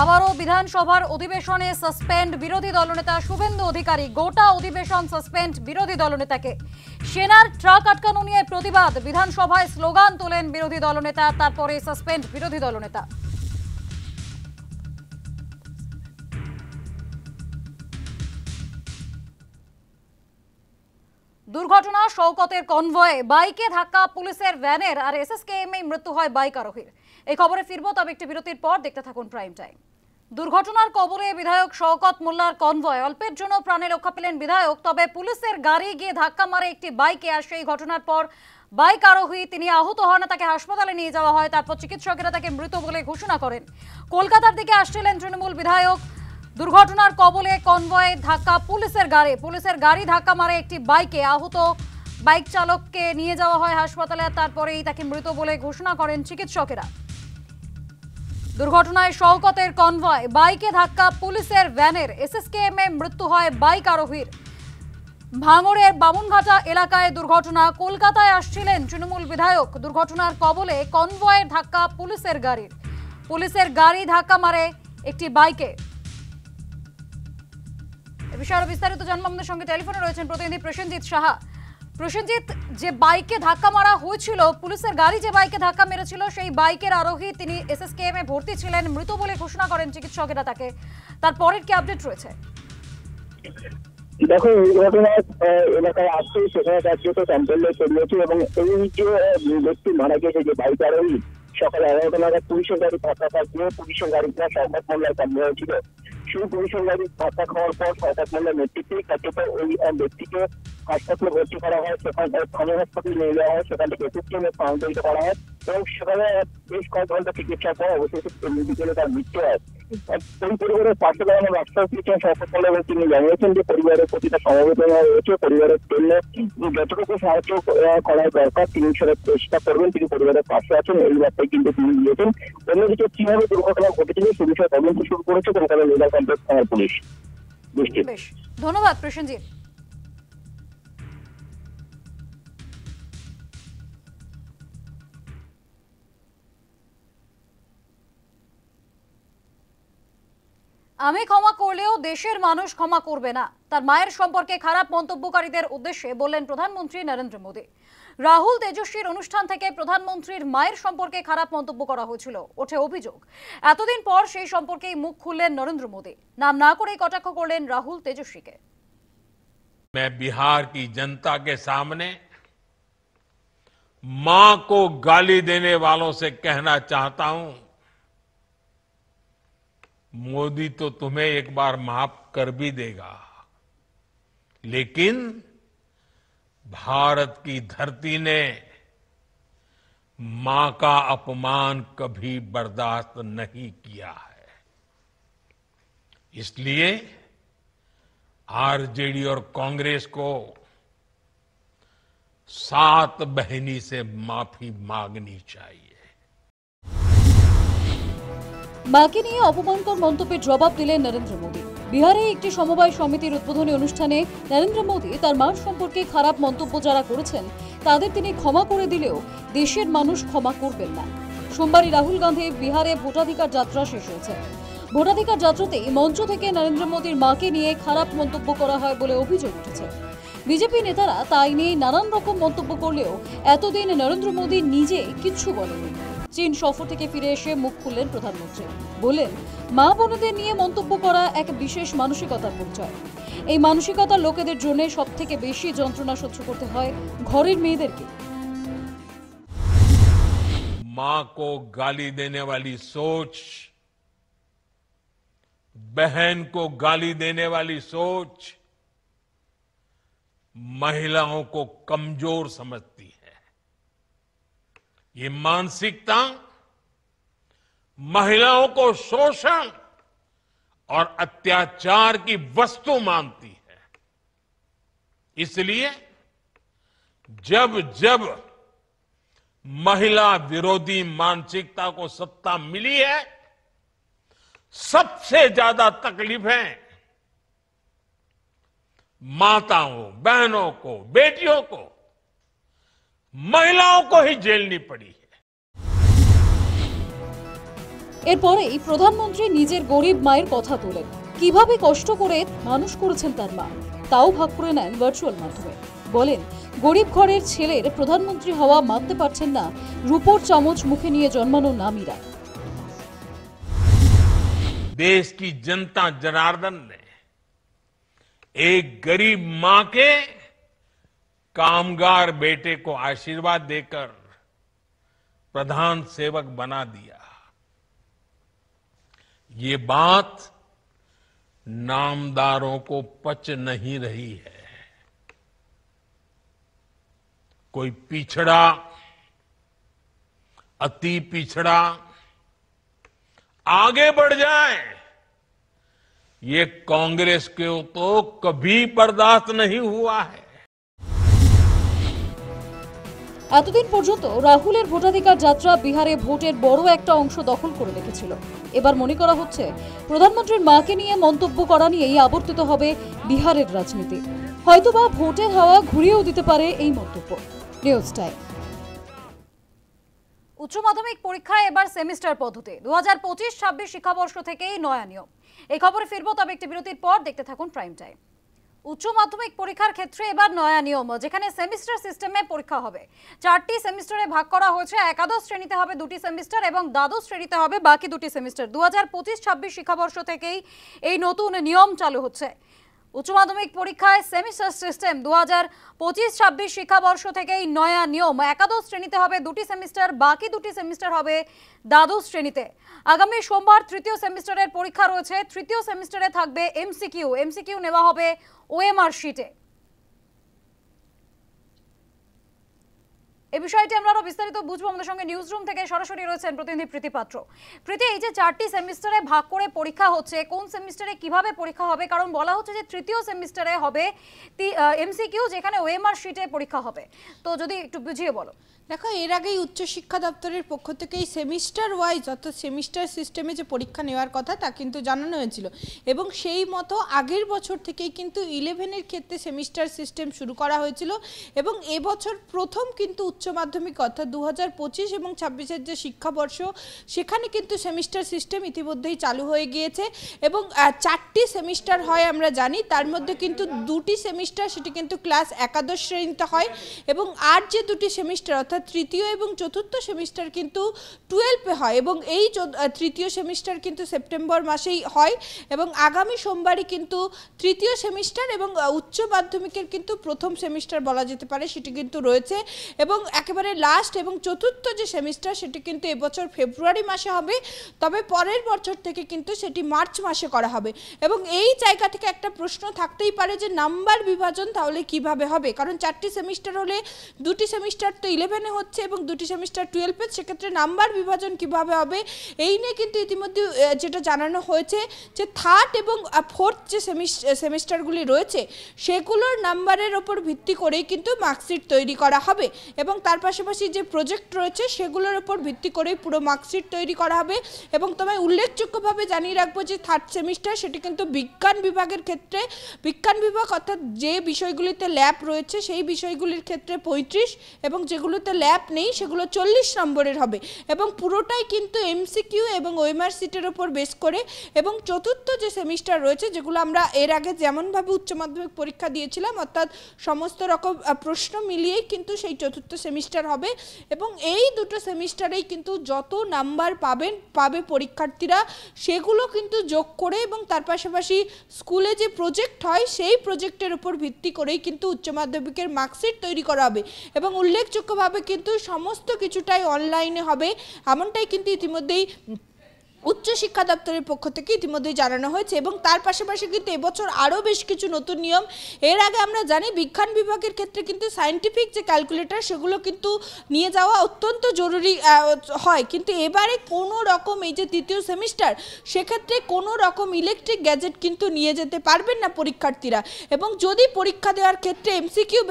আবারও বিধানসভার অধিবেশনে সাসপেন্ড বিরোধী দলনেতা শুভেন্দু অধিকারী। গোটা অধিবেশন সাসপেন্ড বিরোধী দলনেতাকে। সেনার ট্রাক আটকানো নিয়ে প্রতিবাদ, বিধানসভায় স্লোগান তোলেন বিরোধী দলনেতা, তারপরে সাসপেন্ড বিরোধী দলনেতা। দুর্ঘটনা, শওকতের কনভয়ে বাইকে ধাক্কা পুলিশের ভ্যানের, আর এসএসকেএম এ মৃত্যু হয় বাইক আরোহীর। এই খবরে ফিরবো, তবে একটি বিরতির পর। দেখতে থাকুন প্রাইম টাইম। দুর্ঘটনার কবলে বিধায়ক শওকত মোল্লার কনভয়। অল্পের জন্য প্রাণে রক্ষা পেলেন বিধায়ক, তবে পুলিশের গাড়ি গিয়ে ধাক্কা মারে একটি বাইকে। আর সেই ঘটনার পর বাইক আরোহী তিনি আহত হন, তাকে হাসপাতালে নিয়ে যাওয়া হয়। তারপর চিকিৎসকেরা তাকে মৃত বলে ঘোষণা করেন। কলকাতার দিকে আসছিলেন তৃণমূল বিধায়ক। দুর্ঘটনার কবলে কনভয়ে ধাক্কা পুলিশের গাড়ি ধাক্কা মারে একটি বাইকে। আহত বাইক চালককে নিয়ে যাওয়া হয় হাসপাতালে, তারপরেই তাকে মৃত বলে ঘোষণা করেন চিকিৎসকেরা। দুর্ঘটনায় শওকতের কনভয়, বাইকে ধাক্কা পুলিশের ভ্যানের, এসএসকেএম এ মৃত্যু হয় বাইক আরোহীর। ভাঙড়ের বামুনঘাটা এলাকায় দুর্ঘটনা। কলকাতায় আসছিলেন তৃণমূল বিধায়ক। দুর্ঘটনার কবলে কনভয়ের ধাক্কা পুলিশের গাড়ি ধাক্কা মারে একটি বাইকে। এ বিষয়ে বিস্তারিত জানবো, আমাদের সঙ্গে টেলিফোনে রয়েছেন প্রতিনিধি প্রসেনজিৎ সাহা। প্রসেনজিৎ, যে বাইকে ধাক্কা মারা হয়েছিল, পুলিশের গাড়ি যে বাইকে ধাক্কা মেরেছিল, সেই বাইকের আরোহী তিনি এসএসকেএম এ ভর্তি ছিলেন, মৃত বলে ঘোষণা করেন চিকিৎসকেরা তাকে। তারপরের কি আপডেট রয়েছে? দেখো, এই ঘটনায় এলাকায় আসছে, সেখানে কার্যত চাঞ্চল্য ছড়িয়েছে এবং এই যে ব্যক্তি মারা গেছে, যে বাইক আরোহী, সকাল 11টা নাগাদ পুলিশের গাড়ি ধাক্কা খাওয়া, পুলিশের গাড়িটা শওকত মোল্লার সামনে হয়েছিল। সেই পুলিশের গাড়ি ধাক্কা খাওয়ার পর শওকত মোল্লার নেতৃত্বেই কার্যত ওই ব্যক্তিকে হাসপাতালে ভর্তি করা হয়। সেখানে স্থানীয় হাসপাতালে নিয়ে যাওয়া হয়, সেখান থেকে এসএসকেএম এ স্থানান্তরিত করা হয় এবং সেখানে বেশ কয়েক ঘন্টা চিকিৎসার পর অবশেষে বিকেলে তার মৃত্যু হয়। ওই পরিবারের পাশে দাঁড়ানো রাস্তা দিচ্ছেন শওকত মোল্লা এবং তিনি জানিয়েছেন যে পরিবারের প্রতি তার সমবেদনা রয়েছে। পরিবারের জন্য যতটুকু সাহায্য করার দরকার তিনি সেটা চেষ্টা করবেন, তিনি পরিবারের পাশে আছেন, এই ব্যাপারে কিন্তু তিনি দিয়েছেন। অন্যদিকে কিভাবে দুর্ঘটনা ঘটেছিল সে বিষয়ে তদন্ত শুরু করেছে কলকাতা জেলা কমপ্লেক্স থানার পুলিশ। বেশ, ধন্যবাদ প্রসেনজিৎ। আমি ক্ষমা করলেও দেশের মানুষ ক্ষমা করবে না, তার মায়ের সম্পর্কে খারাপ মন্তব্যকারীদের উদ্দেশ্যে বললেন প্রধানমন্ত্রী নরেন্দ্র মোদী। রাহুল তেজস্বীর অনুষ্ঠান থেকে প্রধানমন্ত্রীর মায়ের সম্পর্কে খারাপ মন্তব্য করা হয়েছিল, ওঠে অভিযোগ। এতদিন পর সেই সম্পর্কেই মুখ খুললেন নরেন্দ্র মোদী। নাম না করেই কটাক্ষ করলেন রাহুল তেজস্বীকে। मैं बिहार की जनता के सामने मां को गाली देने वालों से कहना चाहता हूं, मोदी तो तुम्हें एक बार माफ कर भी देगा, लेकिन भारत की धरती ने मां का अपमान कभी बर्दाश्त नहीं किया है। इसलिए आरजेडी और कांग्रेस को 7 बहिनी से माफी मांगनी चाहिए। মাকে নিয়ে অপমানকর মন্তব্যের জবাব দিলেন নরেন্দ্র মোদী। বিহারে একটি সমবায় সমিতির উদ্বোধনী অনুষ্ঠানে নরেন্দ্র মোদী তার মার সম্পর্কে খারাপ মন্তব্য যারা করেছেন তাদের তিনি ক্ষমা করে দিলেও দেশের মানুষ ক্ষমা করবেন না। সোমবারই রাহুল গান্ধীর বিহারে ভোটাধিকার যাত্রা শেষ হয়েছে। ভোটাধিকার যাত্রাতেই মঞ্চ থেকে নরেন্দ্র মোদীর মাকে নিয়ে খারাপ মন্তব্য করা হয় বলে অভিযোগ উঠেছে। বিজেপি নেতারা তাই নিয়ে নানান রকম মন্তব্য করলেও এতদিন নরেন্দ্র মোদী নিজে কিচ্ছু বলেননি। চীন সফর থেকে ফিরে এসে মুখ খুললেন প্রধানমন্ত্রী, বললেন মা বোনদের নিয়ে মন্তব্য করা এক বিশেষ মানসিকতার পরিচয়। এই মানসিকতার লোকেদের জন্য সবথেকে বেশি যন্ত্রণা সহ্য করতে হয় ঘরের মেয়েদেরকে। मां को गाली देने वाली सोच, बहन को गाली देने वाली सोच महिलाओं को कमजोर समझती है। ये मानसिकता महिलाओं को शोषण और अत्याचार की वस्तु मानती है। इसलिए जब जब महिला विरोधी मानसिकता को सत्ता मिली है, सबसे ज्यादा तकलीफें माताओं, बहनों को, बेटियों को, महिलाओं को ही झेलनी पड़ी है। এরপরেই প্রধানমন্ত্রী নিজের গরিব মায়ের কথা তোলেন, কিভাবে কষ্ট করে মানুষ করেছেন তার মা, তাও ভাগ করে নেন ভার্চুয়াল মাধ্যমে। বলেন গরিব ঘরের ছেলের প্রধানমন্ত্রী হওয়া মানতে পারছেন না রূপোর চামচ মুখে নিয়ে জন্মানো নামিরা। देश की जनता जनार्दन ने एक गरीब मां के कामगार बेटे को आशीर्वाद देकर प्रधान सेवक बना दिया। ये बात नामदारों को पच नहीं रही है। कोई पिछड़ा, अति पिछड़ा आगे बढ़ जाए, ये कांग्रेस के तो कभी बर्दाश्त नहीं हुआ है। এতদিন পর্যন্ত রাহুলের ভোটাধিকার যাত্রা বিহারে ভোটের বড় একটা অংশ দখল করে রেখেছিল। এবার মনে করা হচ্ছে প্রধানমন্ত্রীর মাকে নিয়ে মন্তব্য করা নিয়েই আবর্তিত হবে বিহারের রাজনীতি। হয়তোবা ভোটের হাওয়া ঘুরিয়েও দিতে পারে এই মন্তব্য। News time. উচ্চ মাধ্যমিক পরীক্ষায় এবার সেমিস্টার পদ্ধতি। 2025-26 শিক্ষাবর্ষ থেকেই নয়া নিয়ম। এই খবরে ফিরবো, তবে একটি বিরতির পর দেখতে থাকুন প্রাইম টাইম। উচ্চ মাধ্যমিক পরীক্ষার ক্ষেত্রে এবার নয়া নিয়ম, যেখানে সেমিস্টার সিস্টেমে পরীক্ষা হবে। 4টি সেমিস্টারে ভাগ করা হয়েছে। একাদশ শ্রেণীতে হবে 2টি সেমিস্টার এবং দ্বাদশ শ্রেণীতে হবে বাকি 2টি সেমিস্টার। 2025-26 শিক্ষাবর্ষ থেকেই এই নতুন নিয়ম চালু হচ্ছে। উচ্চ মাধ্যমিক পরীক্ষায় সেমিস্টার সিস্টেম 2025-26 শিক্ষাবর্ষ থেকেই নয়া নিয়ম। একাদশ শ্রেণীতে হবে 2টি সেমিস্টার, বাকি 2টি সেমিস্টার হবে দ্বাদশ শ্রেণীতে। আগামী সোমবার তৃতীয় সেমিস্টারের পরীক্ষা রয়েছে। তৃতীয় সেমিস্টারে থাকবে এমসিকিউ নেওয়া হবে ওএমআর শিটে। এই বিষয়টি আমরা আরো বিস্তারিত বুঝবো। আমাদের সঙ্গে নিউজ রুম থেকে সরাসরি রয়েছেন প্রতিনিধি প্রীতি পাত্র। প্রীতি, এই যে 4টি সেমিস্টারে ভাগ করে পরীক্ষা হচ্ছে, কোন সেমিস্টারে কিভাবে পরীক্ষা হবে? কারণ বলা হচ্ছে যে তৃতীয় সেমিস্টারে হবে এমসিকিউ, যেখানে ওএমআর শিটে পরীক্ষা হবে। তো যদি একটু বুঝিয়ে বলো। দেখো, এর আগেই উচ্চশিক্ষা দপ্তরের পক্ষ থেকে এই সেমিস্টার ওয়াইজ অর্থাৎ সেমিস্টার সিস্টেমে যে পরীক্ষা নেওয়ার কথা তা কিন্তু জানানো হয়েছিল এবং সেই মতো আগের বছর থেকেই কিন্তু 11-এর ক্ষেত্রে সেমিস্টার সিস্টেম শুরু করা হয়েছিল এবং এবছর প্রথম কিন্তু উচ্চ মাধ্যমিক অর্থাৎ 2025 এবং 26-এর যে শিক্ষাবর্ষ সেখানে কিন্তু সেমিস্টার সিস্টেম ইতিমধ্যেই চালু হয়ে গিয়েছে এবং 4টি সেমিস্টার হয় আমরা জানি। তার মধ্যে কিন্তু 2টি সেমিস্টার সেটি কিন্তু ক্লাস একাদশ শ্রেণীতে হয় এবং আর যে 2টি সেমিস্টার অর্থাৎ তৃতীয় এবং চতুর্থ সেমিস্টার কিন্তু 12-এ হয় এবং এই তৃতীয় সেমিস্টার কিন্তু সেপ্টেম্বর মাসেই হয় এবং আগামী সোমবারই কিন্তু তৃতীয় সেমিস্টার এবং উচ্চ মাধ্যমিকের কিন্তু প্রথম সেমিস্টার বলা যেতে পারে সেটি কিন্তু রয়েছে এবং একেবারে লাস্ট এবং চতুর্থ যে সেমিস্টার সেটি কিন্তু এবছর ফেব্রুয়ারি মাসে হবে, তবে পরের বছর থেকে কিন্তু সেটি মার্চ মাসে করা হবে এবং এই জায়গা থেকে একটা প্রশ্ন থাকতেই পারে যে নাম্বার বিভাজন তাহলে কিভাবে হবে, কারণ 4টি সেমিস্টার হলে 2টি সেমিস্টার তো 11-এ 11 হচ্ছে এবং দুটি সেমিস্টার 12 সেক্ষেত্রে নাম্বার বিভাজন কিভাবে হবে এই নিয়ে কিন্তু ইতিমধ্যে যেটা জানানো হয়েছে যে থার্ড এবং ফোর্থ যে সেমিস্টারগুলি রয়েছে সেগুলোর নাম্বারের ওপর ভিত্তি করেই কিন্তু মার্কশিট তৈরি করা হবে এবং তার পাশাপাশি যে প্রজেক্ট রয়েছে সেগুলোর ওপর ভিত্তি করেই পুরো মার্কশিট তৈরি করা হবে। এবং তোমায় উল্লেখযোগ্যভাবে জানিয়ে রাখবো যে থার্ড সেমিস্টার সেটি কিন্তু বিজ্ঞান বিভাগের ক্ষেত্রে বিজ্ঞান বিভাগ অর্থাৎ যে বিষয়গুলিতে ল্যাব রয়েছে সেই বিষয়গুলির ক্ষেত্রে 35 এবং যেগুলোতে ল্যাব নেই সেগুলো 40 নম্বরের হবে এবং পুরোটাই কিন্তু এমসিকিউ এবং ওএমআর সিটের ওপর বেস করে। এবং চতুর্থ যে সেমিস্টার রয়েছে যেগুলো আমরা এর আগে যেমনভাবে উচ্চ মাধ্যমিক পরীক্ষা দিয়েছিলাম অর্থাৎ সমস্ত রকম প্রশ্ন মিলিয়েই কিন্তু সেই চতুর্থ সেমিস্টার হবে এবং এই দুটো সেমিস্টারেই কিন্তু যত নাম্বার পাবে পরীক্ষার্থীরা সেগুলো কিন্তু যোগ করে এবং তার পাশাপাশি স্কুলে যে প্রজেক্ট হয় সেই প্রজেক্টের উপর ভিত্তি করেই কিন্তু উচ্চ মাধ্যমিকের মার্কশিট তৈরি করা হবে এবং উল্লেখযোগ্যভাবে কিন্তু সমস্ত কিছুটাই অনলাইনে হবে এমনটাই কিন্তু ইতিমধ্যেই উচ্চ শিক্ষা দপ্তরের পক্ষ থেকে ইতিমধ্যে জানানো হয়েছে। এবং তার পাশাপাশি কিন্তু এবছর আরও বেশ কিছু নতুন নিয়ম। এর আগে আমরা জানি বিজ্ঞান বিভাগের ক্ষেত্রে কিন্তু সায়েন্টিফিক যে ক্যালকুলেটর সেগুলো কিন্তু নিয়ে যাওয়া অত্যন্ত জরুরি হয়, কিন্তু এবারে কোনো রকম এই যে তৃতীয় সেমিস্টার সেক্ষেত্রে কোনো রকম ইলেকট্রিক গ্যাজেট কিন্তু নিয়ে যেতে পারবেন না পরীক্ষার্থীরা। এবং যদি পরীক্ষা দেওয়ার ক্ষেত্রে এমসিকিউ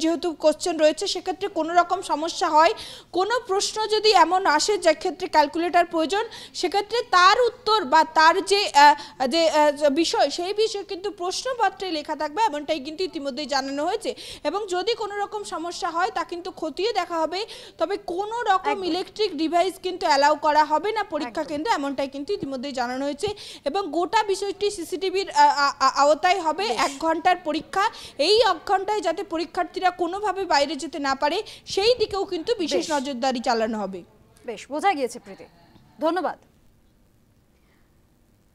যেহেতু কোশ্চেন রয়েছে সেক্ষেত্রে কোনো রকম সমস্যা হয়, কোনো প্রশ্ন যদি এমন আসে যার ক্ষেত্রে ক্যালকুলেটর প্রয়োজন সেক্ষেত্রে তার উত্তর বা তার যে বিষয় সেই বিষয় কিন্তু প্রশ্নপত্রে লেখা থাকবে এমনটাই কিন্তু ইতিমধ্যেই জানানো হয়েছে। এবং যদি কোনো রকম সমস্যা হয় তা কিন্তু খতিয়ে দেখা হবে, তবে কোনো রকম ইলেকট্রিক ডিভাইস কিন্তু অ্যালাউ করা হবে না পরীক্ষা কেন্দ্রে এমনটাই কিন্তু ইতিমধ্যেই জানানো হয়েছে। এবং গোটা বিষয়টি সিসিটিভির আওতায় হবে। 1 ঘন্টার পরীক্ষা, এই 1 ঘন্টায় যাতে পরীক্ষার্থীরা কোনোভাবে বাইরে যেতে না পারে সেই দিকেও কিন্তু বিশেষ নজরদারি চালানো হবে। বেশ বোঝা গিয়েছে প্রীতি, ধন্যবাদ।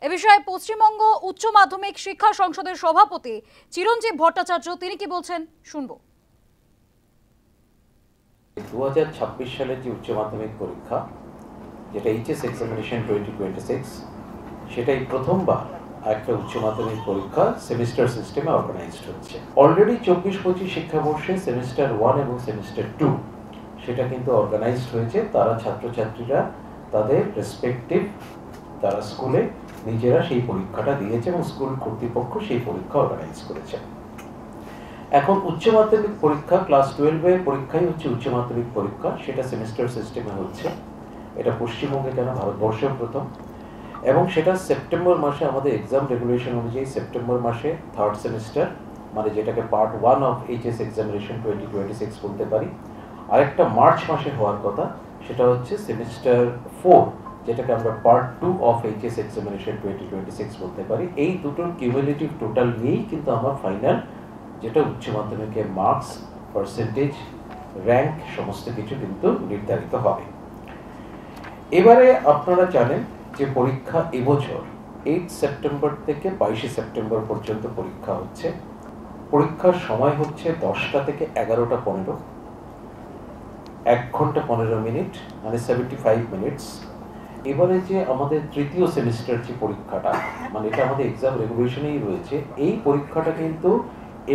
এ বিষয়ে পশ্চিমবঙ্গ উচ্চ মাধ্যমিক শিক্ষা সংসদের সভাপতি চিরঞ্জীব ভট্টাচার্য তিনি কি বলছেন শুনবো। 2026 সালের যে উচ্চ মাধ্যমিক পরীক্ষা যেটা এইচএস এক্সামিনেশন 2026 সেটাই প্রথমবার একটা উচ্চ মাধ্যমিক পরীক্ষা সেমিস্টার সিস্টেমে অর্গানাইজড হচ্ছে। অলরেডি 24-25 শিক্ষাবর্ষে সেমিস্টার 1 এবং সেমিস্টার 2 সেটা কিন্তু অর্গানাইজড হয়েছে। তারা ছাত্রছাত্রীরা তাদের রেসপেক্টিভ তারা স্কুলে নিজেরা সেই পরীক্ষাটা দিয়েছে এবং স্কুল কর্তৃপক্ষ সেই পরীক্ষা অর্গানাইজ করেছে। এখন উচ্চ মাধ্যমিক পরীক্ষা ক্লাস 12 এর পরীক্ষাই হচ্ছে উচ্চ মাধ্যমিক পরীক্ষা, সেটা সেমিস্টার সিস্টেমে হচ্ছে। এটা পশ্চিমবঙ্গে কেন ভারতবর্ষের প্রথম, এবং সেটা সেপ্টেম্বর মাসে আমাদের এক্সাম রেগুলেশন অনুযায়ী সেপ্টেম্বর মাসে থার্ড সেমিস্টার মানে যেটাকে পার্ট 1 অফ এইচএস এক্সামিনেশন 2026 বলতে পারি, আরেকটা মার্চ মাসে হওয়ার কথা সেটা হচ্ছে সেমিস্টার 4 যেটাকে আমরা পার্ট 2 অফ এইচএস এক্সামিনেশন 2026 বলতে পারি। এই দুটোর কিউমুলেটিভ টোটাল নিয়েই কিন্তু আমার ফাইনাল যেটা উচ্চ মাধ্যমিকের মার্কস, পার্সেন্টেজ, র্যাঙ্ক সমস্ত কিছু কিন্তু নির্ধারিত হবে। এবারে আপনারা জানেন যে পরীক্ষা এবছর 8 সেপ্টেম্বর থেকে 22 সেপ্টেম্বর পর্যন্ত পরীক্ষা হচ্ছে। পরীক্ষার সময় হচ্ছে 10টা থেকে 11টা 15, 1 ঘন্টা 15 মিনিট মানে 75 মিনিটস। এবারে যে আমাদের তৃতীয় সেমিস্টার যে পরীক্ষাটা মানে এটা আমাদের এক্সাম রেগুলেশনেই রয়েছে, এই পরীক্ষাটা কিন্তু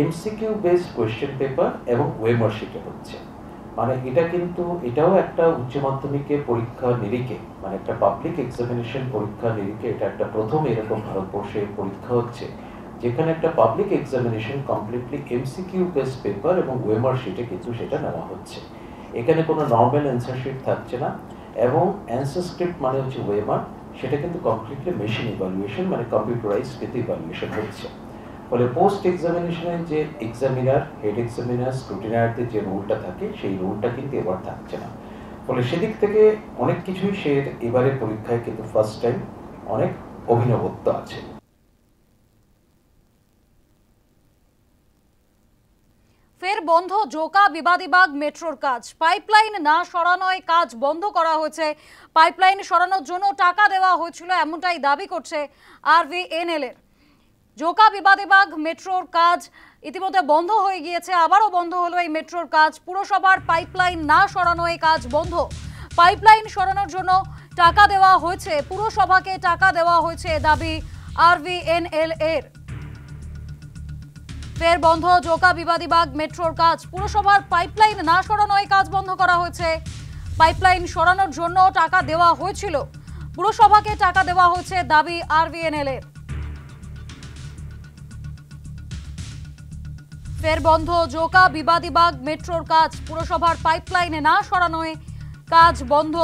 এমসিকিউ বেসড কোয়েশ্চেন পেপার এবং ওয়েমার শিটে হচ্ছে। মানে এটা কিন্তু এটাও একটা উচ্চ মাধ্যমিকের পরীক্ষা নিরিখে মানে একটা পাবলিক এক্সামিনেশন পরীক্ষা নিরিখে এটা একটা প্রথম এরকম ভারতবর্ষে পরীক্ষা হচ্ছে যেখানে একটা public examination completely MCQ based paper এবং ওয়েমার শিটে কিন্তু সেটা নেওয়া হচ্ছে। এখানে কোনো নর্মাল অ্যান্সার শিট থাকছে না এবং অ্যান্সার স্ক্রিপ্ট মানে হচ্ছে ওয়েমার, সেটা কিন্তু কমপ্লিটলি মেশিন ইভ্যালুয়েশন মানে কম্পিউটারাইজড কিন্তু ইভ্যালুয়েশন হচ্ছে। ফলে পোস্ট এক্সামিনেশনের যে এক্সামিনার, হেড এক্সামিনার, স্ক্রুটিনারদের যে রোলটা থাকে সেই রোলটা কিন্তু এবার থাকছে না। ফলে সেদিক থেকে অনেক কিছুই সে এবারে পরীক্ষায় কিন্তু ফার্স্ট টাইম অনেক অভিনবত্ব আছে। ফের বন্ধ জোকা বিবাদীবাগ মেট্রোর কাজ, পাইপলাইন না সরানোয় কাজ বন্ধ করা হয়েছে। পাইপলাইন সরানোর জন্য টাকা দেওয়া হয়েছিল এমনটাই দাবি করছে RVNL এর। জোকা বিবাদীবাগ মেট্রোর কাজ ইতিমধ্যে বন্ধ হয়ে গিয়েছে, আবারও বন্ধ হলো এই মেট্রোর কাজ। পুরসভার পাইপলাইন না সরানোয় কাজ বন্ধ। পাইপলাইন সরানোর জন্য টাকা দেওয়া হয়েছে, পুরসভাকে টাকা দেওয়া হয়েছে দাবি RVNL এর। ফের বন্ধ জোকা বিবাদীবাগ মেট্রোর কাজ। পুরসভার পাইপলাইন না সরানোয় কাজ বন্ধ করা হয়েছে। পাইপলাইন সরানোর জন্য টাকা দেওয়া হয়েছিল, পুরসভাকে টাকা দেওয়া হয়েছে দাবি আরভিএনএল এর। ফের বন্ধ জোকা বিবাদীবাগ মেট্রোর কাজ। পুরসভার পাইপলাইন না সরানোয় কাজ বন্ধ।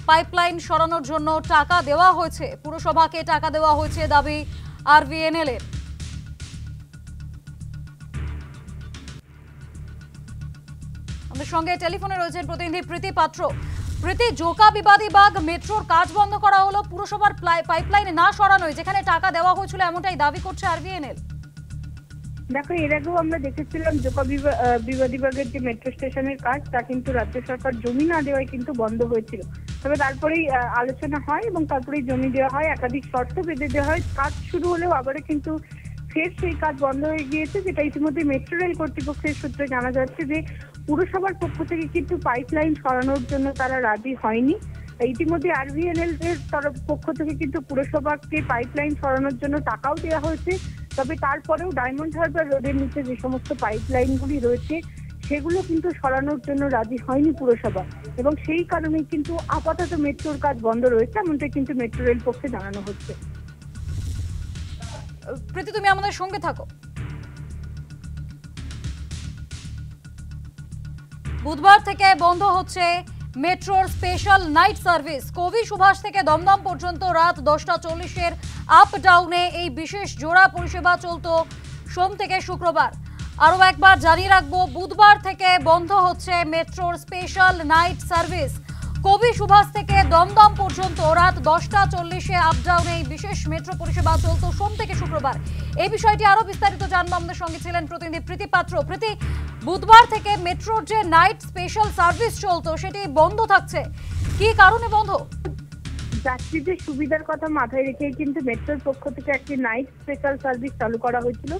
পাইপলাইন সরানোর জন্য টাকা দেওয়া হয়েছে, পুরসভাকে টাকা দেওয়া হয়েছে দাবি আরভিএনএল এর। আমাদের সঙ্গে টেলিফোনে রয়েছেন প্রতিনিধি প্রীতি পাত্র। প্রীতি, জোকা বিবাদীবাগ মেট্রোর কাজ বন্ধ করা হলো পুরসভার পাইপলাইন না সরানোয়, যেখানে টাকা দেওয়া হয়েছিল এমনটাই দাবি করছে আরভিএনএল। দেখো, এর আগেও আমরা দেখেছিলাম জোকা বিবাদীবাগের যে মেট্রো স্টেশনের কাজ তা কিন্তু রাজ্য সরকার জমি না দেওয়ায় কিন্তু বন্ধ হয়েছিল। তবে তারপরেই আলোচনা হয় এবং তারপরেই জমি দেওয়া হয়, একাধিক শর্ত বেঁধে দেওয়া হয়। কাজ শুরু হলেও আবারও কিন্তু ফের সেই কাজ বন্ধ হয়ে গিয়েছে, যেটা ইতিমধ্যে মেট্রো রেল কর্তৃপক্ষের সূত্রে জানা যাচ্ছে যে পুরসভার পক্ষ থেকে কিন্তু পাইপলাইন সরানোর জন্য তারা রাজি হয়নি। ইতিমধ্যে আরভিএনএল এর পক্ষ থেকে কিন্তু পুরসভাকে পাইপলাইন সরানোর জন্য টাকাও দেওয়া হয়েছে। তবে তারপরেও ডায়মন্ড হারবার রোডের নিচে যে সমস্ত পাইপলাইনগুলি রয়েছে সেগুলো কিন্তু সরানোর জন্য রাজি হয়নি পুরসভা, এবং সেই কারণেই কিন্তু আপাতত মেট্রোর কাজ বন্ধ রয়েছে, এমনটাই কিন্তু মেট্রো রেল পক্ষে জানানো হচ্ছে। প্রীতি, তুমি আমাদের সঙ্গে থাকো। বুধবার থেকে বন্ধ হচ্ছে মেট্রোর স্পেশাল নাইট সার্ভিস। কবি সুভাষ থেকে দমদম পর্যন্ত রাত 10:40 আপ ডাউনে এই বিশেষ জোড়া পরিষেবা চলত সোম থেকে শুক্রবার। আরও একবার জানিয়ে রাখবো, বুধবার থেকে বন্ধ হচ্ছে মেট্রোর স্পেশাল নাইট সার্ভিস। কবি সুভাষ থেকে দমদম পর্যন্ত রাত 10:40 আপ ডাউনে এই বিশেষ মেট্রো পরিষেবা চলত সোম থেকে শুক্রবার। এই বিষয়টি আরো বিস্তারিত জানবো, আমাদের সঙ্গে ছিলেন প্রতিনিধি প্রীতি পাত্র। প্রীতি, বুধবার থেকে মেট্রোর যে নাইট স্পেশাল সার্ভিস চলতো সেটি বন্ধ থাকছে, কি কারণে বন্ধ? যাত্রীদের সুবিধার কথা মাথায় রেখে কিন্তু মেট্রোর পক্ষ থেকে একটি নাইট স্পেশাল সার্ভিস চালু করা হয়েছিল।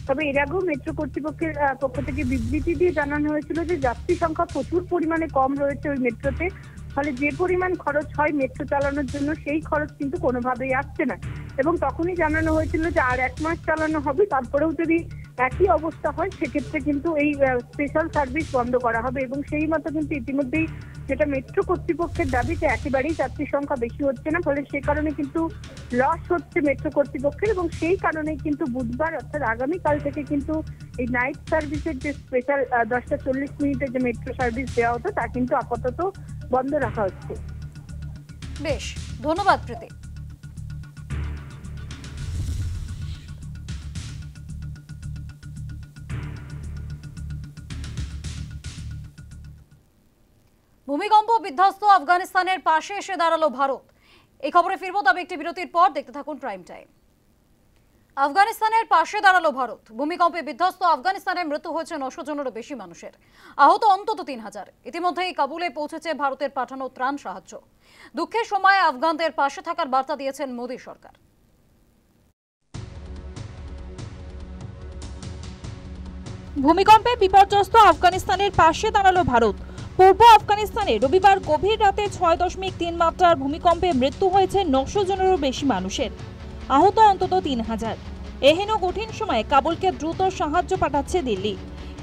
তবে এর আগেও মেট্রো কর্তৃপক্ষের পক্ষ থেকে বিবৃতি দিয়ে জানানো হয়েছিল যে যাত্রী সংখ্যা প্রচুর পরিমাণে কম রয়েছে ওই মেট্রোতে, ফলে যে পরিমাণ খরচ হয় মেট্রো চালানোর জন্য সেই খরচ কিন্তু কোনোভাবেই আসছে না। এবং তখনই জানানো হয়েছিল যে আর 1 মাস চালানো হবে, তারপরেও যদি একই অবস্থা হয় সেক্ষেত্রে কিন্তু এই স্পেশাল সার্ভিস বন্ধ করা হবে। এবং সেই মতো কিন্তু ইতিমধ্যেই যেটা মেট্রো কর্তৃপক্ষের দাবি যে একেবারেই যাত্রী সংখ্যা বেশি হচ্ছে না, ফলে সে কারণে কিন্তু লস হচ্ছে মেট্রো কর্তৃপক্ষের, এবং সেই কারণেই কিন্তু বুধবার অর্থাৎ আগামীকাল থেকে কিন্তু এই নাইট সার্ভিসের যে স্পেশাল 10:40 যে মেট্রো সার্ভিস দেওয়া হতো তা কিন্তু আপাতত বন্ধ রাখা হচ্ছে। বেশ, ধন্যবাদ প্রীতি। ভূমিকম্প বিধ্বস্ত আফগানিস্তানের পাশে এসে দাঁড়ালো ভারত। এই খবরে ফিরবো, তবে একটি বিরতির পর। দেখতে থাকুন প্রাইম টাইম। আফগানিস্তানের পাশে দাঁড়ালো ভারত। ভূমিকম্পে বিধ্বস্ত আফগানিস্তানে মৃত্যু হয়েছে 900 জনেরও বেশি মানুষের, আহত অন্তত 3000। ইতিমধ্যেই কাবুলে পৌঁছেছে ভারতের পাঠানো ত্রাণ সাহায্য। দুঃখের সময় আফগানদের পাশে থাকার বার্তা দিয়েছেন মোদী সরকার। ভূমিকম্পে বিপর্যস্ত আফগানিস্তানের পাশে দাঁড়ালো ভারত। পূর্ব আফগানিস্তানে রবিবার গভীর রাতে 6.3 মাত্রার ভূমিকম্পে মৃত্যু হয়েছে 900 জনেরও বেশি মানুষের, আহত অন্তত 3000। এহেন কঠিন সময়ে কাবুলকে দ্রুত সাহায্য পাঠাচ্ছে দিল্লি।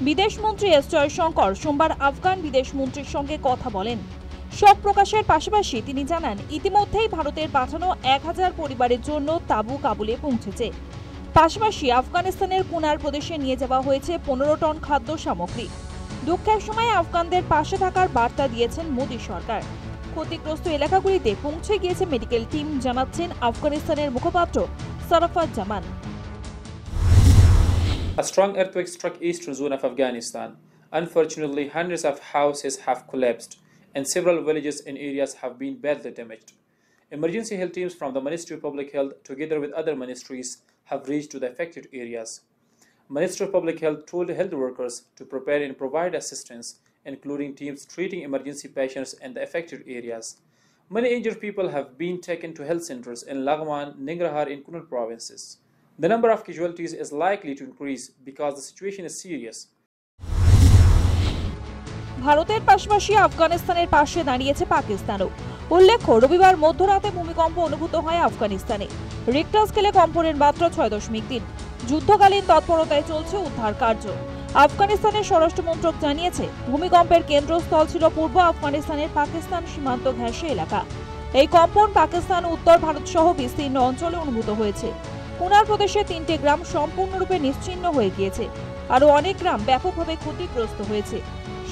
বিদেশমন্ত্রী এস জয়শঙ্কর সোমবার আফগান বিদেশমন্ত্রীর সঙ্গে কথা বলেন। শোক প্রকাশের পাশাপাশি তিনি জানান, ইতিমধ্যেই ভারতের পাঠানো 1000 পরিবারের জন্য তাঁবু কাবুলে পৌঁছেছে। পাশাপাশি আফগানিস্তানের কুনার প্রদেশে নিয়ে যাওয়া হয়েছে 15 টন খাদ্য সামগ্রী। দুঃখের সময় আফগানদের পাশে থাকার বার্তা দিয়েছেন মোদী সরকার। ক্ষতিগ্রস্ত এলাকাগুলিতে পৌঁছে গিয়েছে মেডিকেল টিম, জানাচ্ছেন আফগানিস্তানের মুখপাত্র সরফাত জামান। A strong earthquake struck eastern zone of Afghanistan. Unfortunately, hundreds of houses have collapsed and several villages and areas have been badly damaged. Emergency health teams from the Ministry of Public Health, together with other ministries, have reached to the affected areas. Ministry of Public Health told health workers to prepare and provide assistance, including teams treating emergency patients in the affected areas. Many injured people have been taken to health centers in Laghman, Nangarhar and Kunar provinces. The number of casualties is likely to increase because the situation is serious. ভারতের পাশাপাশি আফগানিস্তানের পাশে দাঁড়িয়েছে পাকিস্তানও। উল্লেখ্য, রবিবার মধ্যরাতে ভূমিকম্প অনুভূত হয় আফগানিস্তানে। রিক্টার স্কেলে কম্পনের মাত্রা 6.3। যুদ্ধকালীন তৎপরতায় চলছে উদ্ধার কার্য। আফগানিস্তানের স্বরাষ্ট্র মন্ত্রক জানিয়েছে, ভূমিকম্পের কেন্দ্রস্থল ছিল পূর্ব আফগানিস্তানের পাকিস্তান সীমান্ত ঘেঁষে এলাকা। এই কম্পন পাকিস্তান ও উত্তর ভারত সহ বিস্তীর্ণ অঞ্চলে অনুভূত হয়েছে। কুনার প্রদেশে 3টি গ্রাম সম্পূর্ণরূপে নিশ্চিহ্ন হয়ে গিয়েছে। আরও অনেক গ্রাম ব্যাপকভাবে ক্ষতিগ্রস্ত হয়েছে।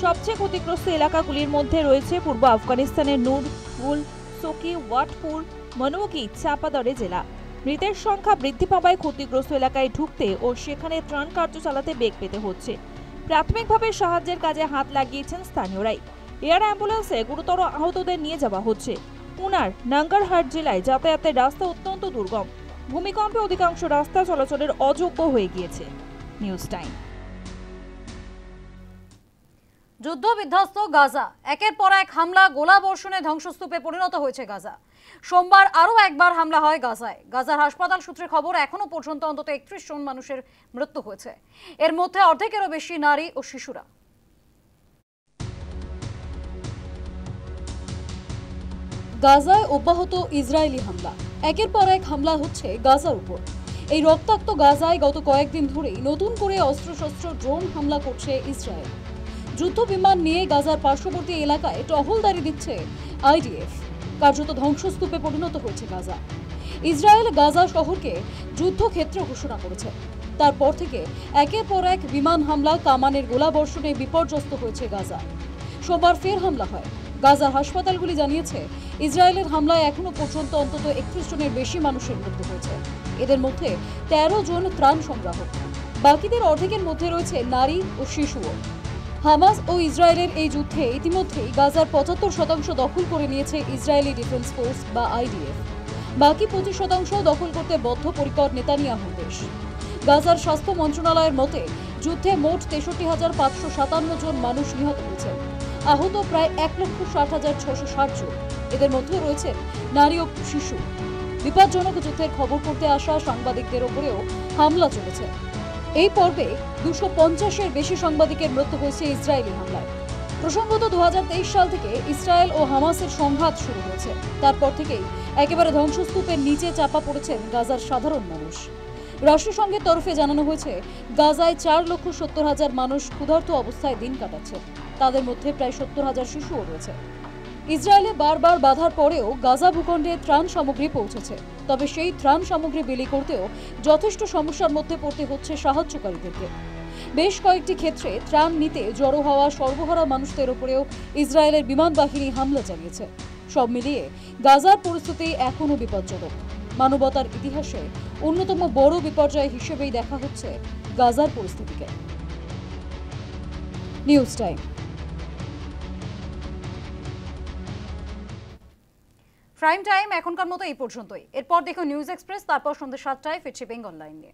সবচেয়ে ক্ষতিগ্রস্ত এলাকাগুলির মধ্যে রয়েছে পূর্ব আফগানিস্তানের নূর, গুল, সোকি, ওয়াটপুর, মনুকি, চাপাদরে জেলা। মৃতের সংখ্যা বৃদ্ধি পাওয়ায় ক্ষতিগ্রস্ত এলাকায় ঢুকতে ও সেখানে ত্রাণ কার্য চালাতে বেগ পেতে হচ্ছে। প্রাথমিকভাবে সাহায্যের কাজে হাত লাগিয়েছেন স্থানীয়রাই। এয়ার অ্যাম্বুলেন্সে গুরুতর আহতদের নিয়ে যাওয়া হচ্ছে। কুনার, নাঙ্গারহাট জেলায় যাতায়াতের রাস্তা অত্যন্ত দুর্গম। ভূমিকম্পে অধিকাংশ রাস্তা চলাচলের অযোগ্য হয়ে গিয়েছে। News time. যুদ্ধ বিধ্বস্ত গাজা, একের পর এক হামলা, গোলা বর্ষণে ধ্বংসস্তূপে পরিণত হয়েছে গাজা। সোমবার আরও একবার হামলা হয় গাজায়। গাজার হাসপাতাল সূত্রে খবর, এখনো পর্যন্ত অন্তত 31 জন মানুষের মৃত্যু হয়েছে। এর মধ্যে অর্ধেকেরও বেশি নারী ও শিশুরা। গাজায় অব্যাহত ইসরায়েলি হামলা, একের পর এক হামলা হচ্ছে গাজার উপর। এই রক্তাক্ত গাজায় গত কয়েকদিন ধরেই নতুন করে অস্ত্রশস্ত্র, ড্রোন হামলা করছে ইসরায়েল। যুদ্ধ বিমান নিয়ে গাজার পার্শ্ববর্তী এলাকায় টহলদারি দিচ্ছে আইডিএফ। কার্যত ধ্বংসস্তূপে পরিণত হয়েছে গাজা। ইসরায়েল গাজা শহরকে যুদ্ধক্ষেত্র ঘোষণা করেছে। তারপর থেকে একের পর এক বিমান হামলা, কামানের গোলাবর্ষণে বিপর্যস্ত হয়েছে গাজা। সোমবার ফের হামলা হয়। গাজার হাসপাতালগুলি জানিয়েছে, ইসরায়েলের হামলায় এখনো পর্যন্ত অন্তত 31 জনের বেশি মানুষের মৃত্যু হয়েছে। এদের মধ্যে 13 জন ত্রাণ সংগ্রাহক। বাকিদের অর্ধেকের মধ্যে রয়েছে নারী ও শিশুও। হামাস ও ইসরায়েলের এই যুদ্ধে ইতিমধ্যেই গাজার 75% দখল করে নিয়েছে ইসরায়েলি ডিফেন্স ফোর্স বা আইডিএফ। বাকি 25% দখল করতে বদ্ধপরিকর নেতানিয়াহুর দেশ। গাজার স্বাস্থ্য মন্ত্রণালয়ের মতে, যুদ্ধে মোট 63,557 জন মানুষ নিহত হয়েছেন। আহত প্রায় 1,60,660 জন। এদের মধ্যে রয়েছে নারী ও শিশু। বিপজ্জনক যুদ্ধের খবর করতে আসা সাংবাদিকদের ওপরেও হামলা চলেছে। এই পর্বে 250-এর বেশি সাংবাদিকের মৃত্যু হয়েছে ইসরায়েলি হামলায়। প্রসঙ্গত 2023 সাল থেকে ইসরায়েল ও হামাসের সংঘাত শুরু হয়েছে। তারপর থেকেই একেবারে ধ্বংসস্তূপের নিচে চাপা পড়েছেন গাজার সাধারণ মানুষ। রাষ্ট্রসংঘের তরফে জানানো হয়েছে, গাজায় 4,70,000 মানুষ ক্ষুধার্ত অবস্থায় দিন কাটাচ্ছে। তাদের মধ্যে প্রায় 70,000 শিশুও রয়েছে। ইসরায়েলে বারবার বাধার পরেও গাজা ভূখণ্ডে ত্রাণ সামগ্রী পৌঁছেছে। তবে সেই ত্রাণ সামগ্রী বিলি করতেও যথেষ্ট সমস্যার মধ্যে পড়তে হচ্ছে সাহায্যকারীদেরকে। বেশ কয়েকটি ক্ষেত্রে ত্রাণ নিতে জড়ো হওয়া সর্বহারা মানুষদের উপরেও ইসরায়েলের বিমান বাহিনী হামলা চালিয়েছে। সব মিলিয়ে গাজার পরিস্থিতি এখনও বিপজ্জনক। মানবতার ইতিহাসে অন্যতম বড় বিপর্যয় হিসেবেই দেখা হচ্ছে গাজার পরিস্থিতিকে। News time. প্রাইম টাইম এখনকার মতো এই পর্যন্তই। এরপর দেখো নিউজ এক্সপ্রেস, তারপর সন্ধ্যা 7টায় ফিরছি বেঙ্গল লাইন নিয়ে।